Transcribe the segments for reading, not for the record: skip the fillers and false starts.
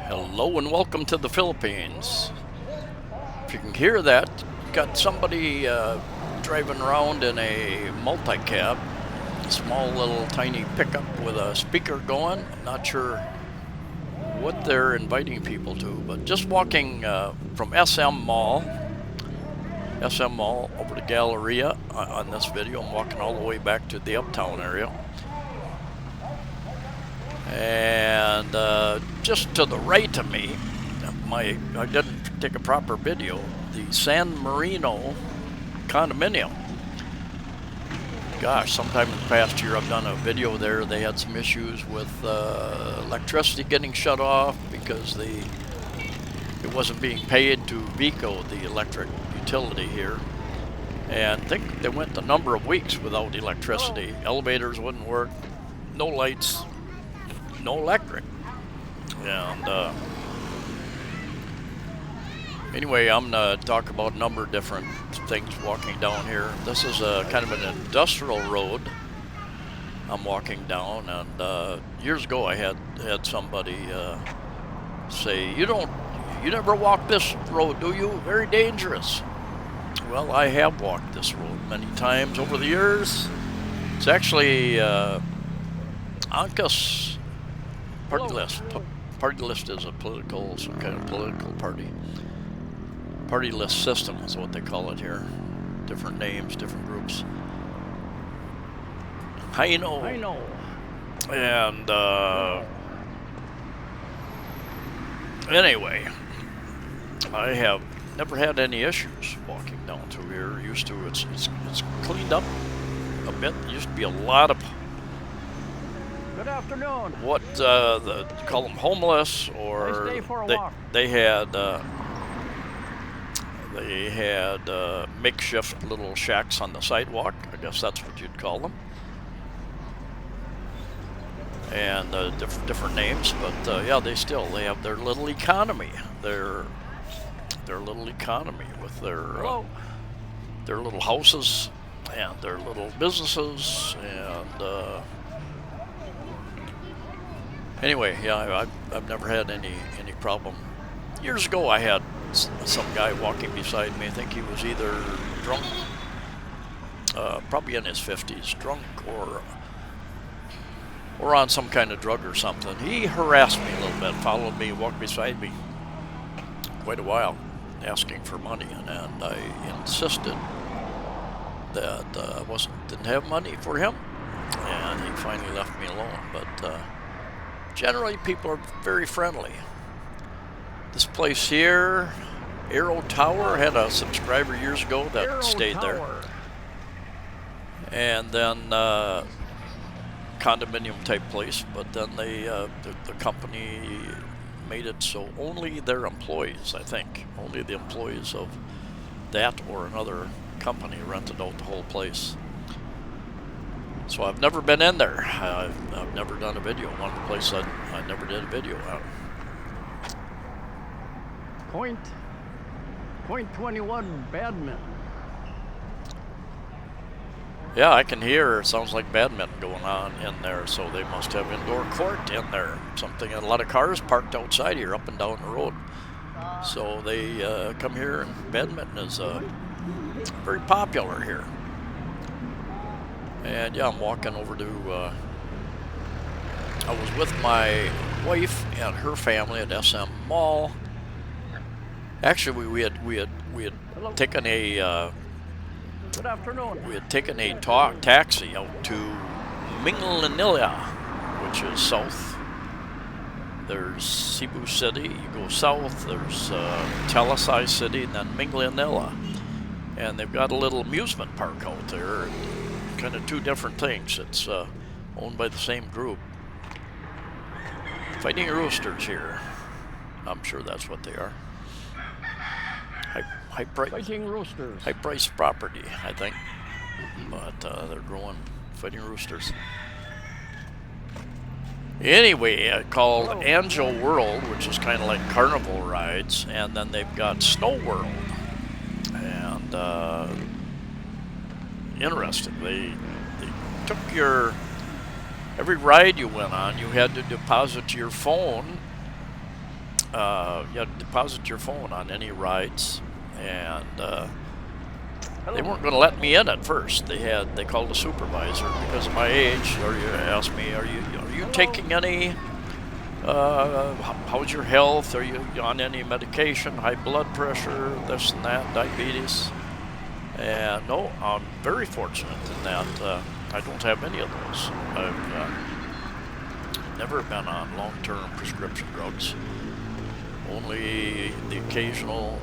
Hello and welcome to the Philippines. If you can hear that, got somebody driving around in a multi-cab, small little tiny pickup with a speaker going. I'm not sure what they're inviting people to, but just walking from SM Mall over to Galleria on this video. I'm walking all the way back to the Uptown area. And just to the right of me, I didn't take a proper video, the San Marino condominium. Gosh, sometime in the past year I've done a video there. They had some issues with electricity getting shut off because it wasn't being paid to Vico, the electric utility here. And I think they went a number of weeks without electricity. Elevators wouldn't work, no lights, no electric. And anyway, I'm going to talk about a number of different things walking down here. This is a kind of an industrial road I'm walking down, and years ago I had somebody say, you never walk this road, do you? Very dangerous. Well, I have walked this road many times over the years. It's actually Anca's party list. Party list is some kind of political party. Party list system is what they call it here. Different names, different groups. I know. And anyway, I have never had any issues walking down through here. Used to, it's cleaned up a bit. There used to be a lot of Good afternoon. what call them homeless, or Nice day for a walk. they had makeshift little shacks on the sidewalk. I guess that's what you'd call them, and different names. But yeah, they have their little economy. Their little economy with their little houses and their little businesses and. Anyway, yeah, I've never had any problem. Years ago, I had some guy walking beside me. I think he was either drunk, probably in his 50s, drunk or on some kind of drug or something. He harassed me a little bit, followed me, walked beside me quite a while, asking for money, and I insisted that I didn't have money for him, and he finally left me alone. But generally, people are very friendly. This place here, Arrow Tower, had a subscriber years ago that stayed there. And then condominium type place, but then the company made it so only their employees, I think, only the employees of that or another company rented out the whole place. So I've never been in there. I've never done a video. One of the places I never did a video out. Point 21 badminton. Yeah, I can hear. It sounds like badminton going on in there. So they must have indoor court in there. Something. And a lot of cars parked outside here, up and down the road. So they come here, and badminton is very popular here. And yeah, I'm walking over to. I was with my wife and her family at SM Mall. Actually, we had taken a. Good afternoon. We had taken a taxi out to Minglanilla, which is south. There's Cebu City. You go south. There's Talisay City, and then Minglanilla, and they've got a little amusement park out there. Kind of two different things. It's owned by the same group. Fighting Roosters here. I'm sure that's what they are. High price. Fighting Roosters. High price property, I think. But they're growing Fighting Roosters. Anyway, called Angel World, which is kind of like carnival rides, and then they've got Snow World. And interesting. They took every ride you went on, you had to deposit your phone you had to deposit your phone on any rides, and they weren't going to let me in at first. They called a supervisor because of my age, or you asked me, are you taking any? How's your health? Are you on any medication? High blood pressure, this and that, diabetes? And no, I'm very fortunate in that I don't have any of those. I've never been on long-term prescription drugs. Only the occasional,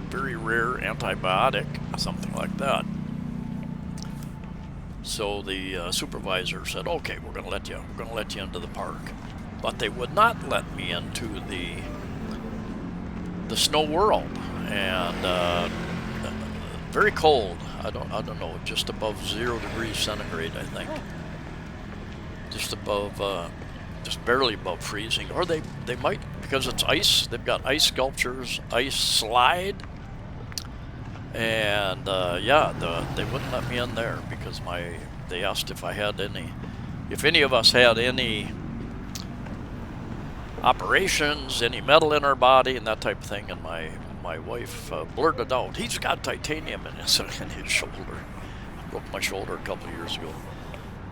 very rare antibiotic, something like that. So the supervisor said, "Okay, we're going to let you into the park," but they would not let me into the snow world, and very cold. I don't know, just above 0 degrees centigrade, I think. Just above, just barely above freezing, or they might, because it's ice. They've got ice sculptures, ice slide, and they wouldn't let me in there because they asked if any of us had any operations, any metal in our body, and that type of thing. And my wife blurted out, "He's got titanium in his shoulder." I broke my shoulder a couple of years ago,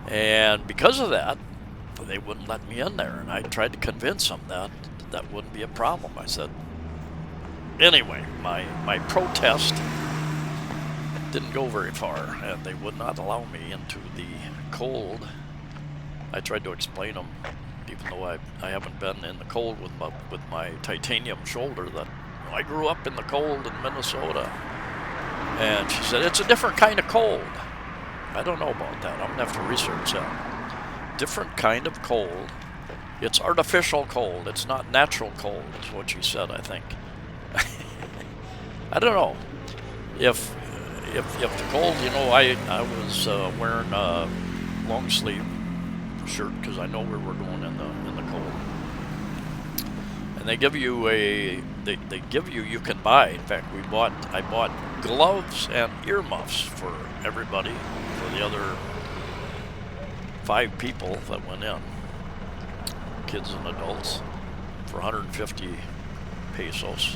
and because of that, they wouldn't let me in there. And I tried to convince them that wouldn't be a problem. I said, anyway, my protest didn't go very far, and they would not allow me into the cold. I tried to explain them, even though I haven't been in the cold with my titanium shoulder, that I grew up in the cold in Minnesota. And she said, "It's a different kind of cold." I don't know about that. I'm going to have to research that. Different kind of cold. It's artificial cold. It's not natural cold, is what she said, I think. I don't know. If the cold, I was wearing a long sleeve shirt because I know we were going in the cold. And they give you you can buy. In fact, I bought gloves and earmuffs for everybody, for the other 5 people that went in, kids and adults, for 150 pesos.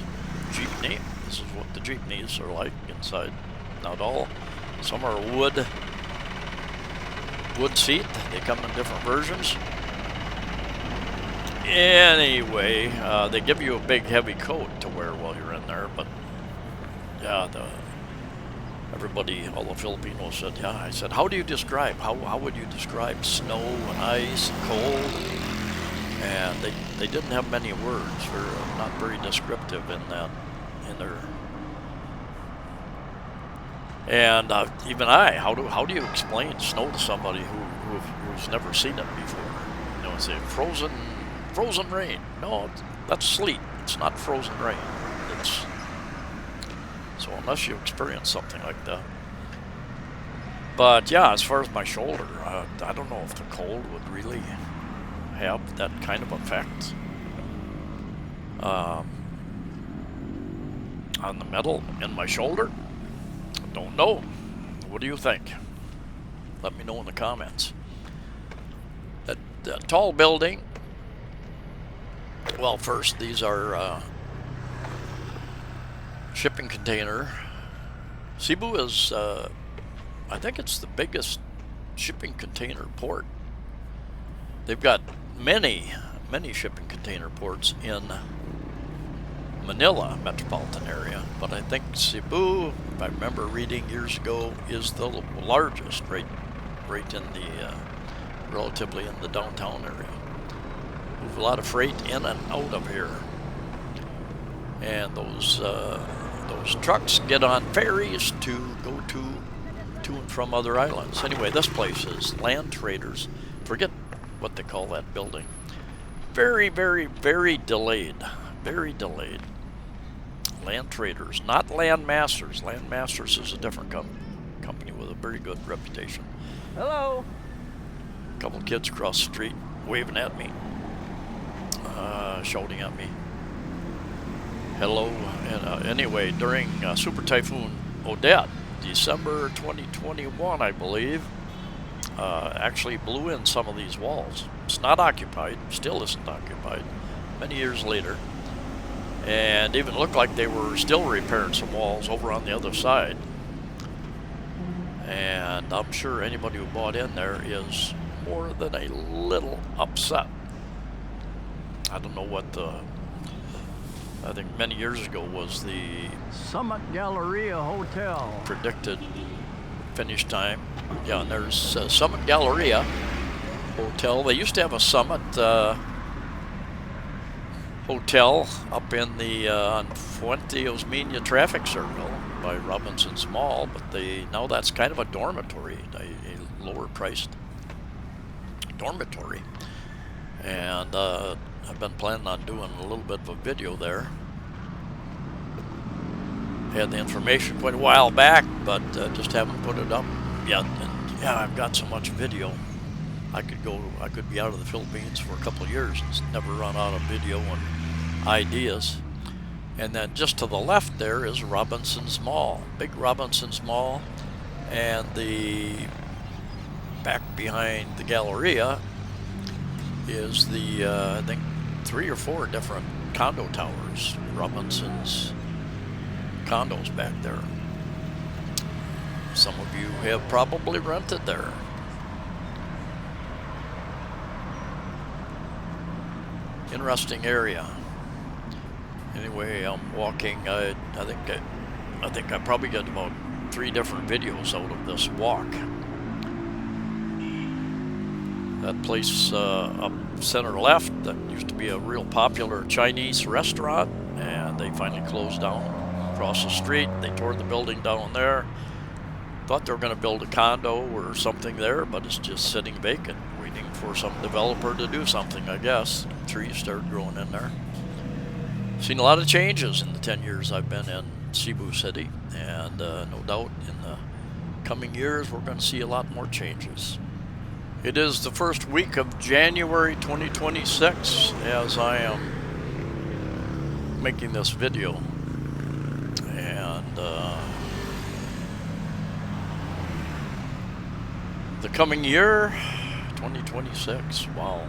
Jeepney. This is what the jeepneys are like inside. Not all. Some are wood seat. They come in different versions. Anyway, they give you a big heavy coat to wear while you're in there, but yeah, everybody, all the Filipinos said, yeah. I said, how would you describe snow and ice and cold? And they didn't have many words. They're not very descriptive in their. And even how do you explain snow to somebody who's never seen it before? Say frozen rain. No, that's sleet. It's not frozen rain. So unless you experience something like that. But yeah, as far as my shoulder, I don't know if the cold would really have that kind of effect on the metal in my shoulder. Don't know. What do you think? Let me know in the comments. That tall building. Well, first, these are shipping container. Cebu is, I think it's the biggest shipping container port. They've got many shipping container ports in Manila metropolitan area, but I think Cebu, if I remember reading years ago, is the largest, right in the relatively in the downtown area. Move a lot of freight in and out of here, and those trucks get on ferries to go to and from other islands. Anyway, this place is Land Traders. Forget what they call that building. Very, very, very delayed. Very delayed. Land Traders, not Land Masters. Land Masters is a different company with a very good reputation. Hello. A couple kids across the street waving at me, shouting at me. Hello. And anyway, during Super Typhoon Odette, December 2021, I believe, actually blew in some of these walls. It's not occupied, still isn't occupied, many years later, and even looked like they were still repairing some walls over on the other side. And I'm sure anybody who bought in there is more than a little upset. I don't know what I think many years ago was the Summit Galleria Hotel. predicted finish time. Yeah, and there's Summit Galleria Hotel. They used to have a Summit hotel up in the on Fuente Osmeña traffic circle by Robinson's Mall, but now that's kind of a dormitory, a lower priced dormitory. And I've been planning on doing a little bit of a video there. Had the information quite a while back, but just haven't put it up yet. And yeah, I've got so much video. I could be out of the Philippines for a couple of years and never run out of video and ideas. And then just to the left there is Robinson's Mall, big Robinson's Mall, and the back behind the Galleria is the I think 3 or 4 different condo towers, Robinson's condos back there. Some of you have probably rented there. Interesting area. Anyway, I'm walking. I think I probably got about 3 different videos out of this walk. That place up center left, that used to be a real popular Chinese restaurant, and they finally closed down. Across the street, they tore the building down there. Thought they were going to build a condo or something there, but it's just sitting vacant, waiting for some developer to do something, I guess. Trees started growing in there. Seen a lot of changes in the 10 years I've been in Cebu City, and no doubt in the coming years we're going to see a lot more changes. It is the first week of January 2026 as I am making this video, and the coming year 2026, wow.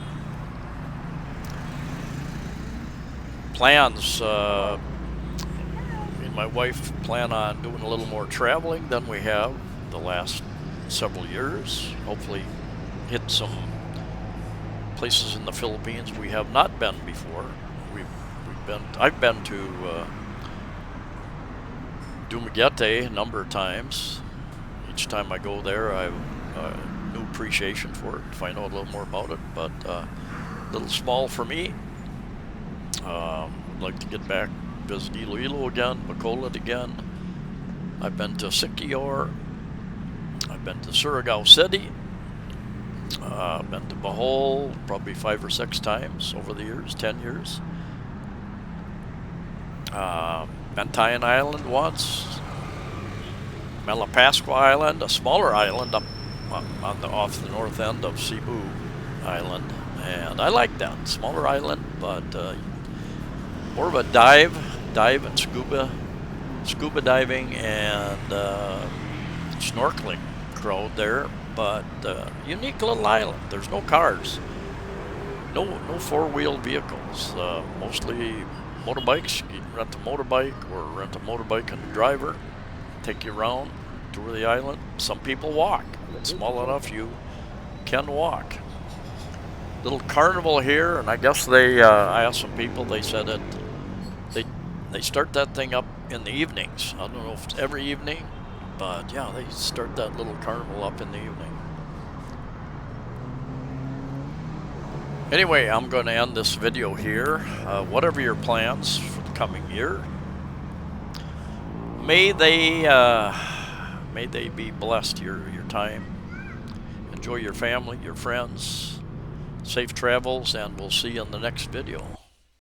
Plans, me and my wife plan on doing a little more traveling than we have the last several years. Hopefully hit some places in the Philippines we have not been before. I've been to Dumaguete a number of times. Each time I go there, I have a new appreciation for it, find out a little more about it, but a little small for me. I'd like to get back, visit Iloilo again, Bacolod again. I've been to Siquijor. I've been to Surigao City. I've been to Bohol probably 5 or 6 times over the years, 10 years. Bantayan Island once. Malapascua Island, a smaller island up off the north end of Cebu Island. And I like that, smaller island, but more of a dive and scuba diving and snorkeling crowd there. But unique little island. There's no cars, no 4-wheel vehicles. Mostly motorbikes. You can rent a motorbike or rent a motorbike and a driver, take you around, tour the island. Some people walk. It's small enough you can walk. Little carnival here, and I guess I asked some people. They said that they start that thing up in the evenings. I don't know if it's every evening, but yeah, they start that little carnival up in the evening. Anyway, I'm going to end this video here. Whatever your plans for the coming year, may they be blessed. Your time. Enjoy your family, your friends. Safe travels, and we'll see you in the next video.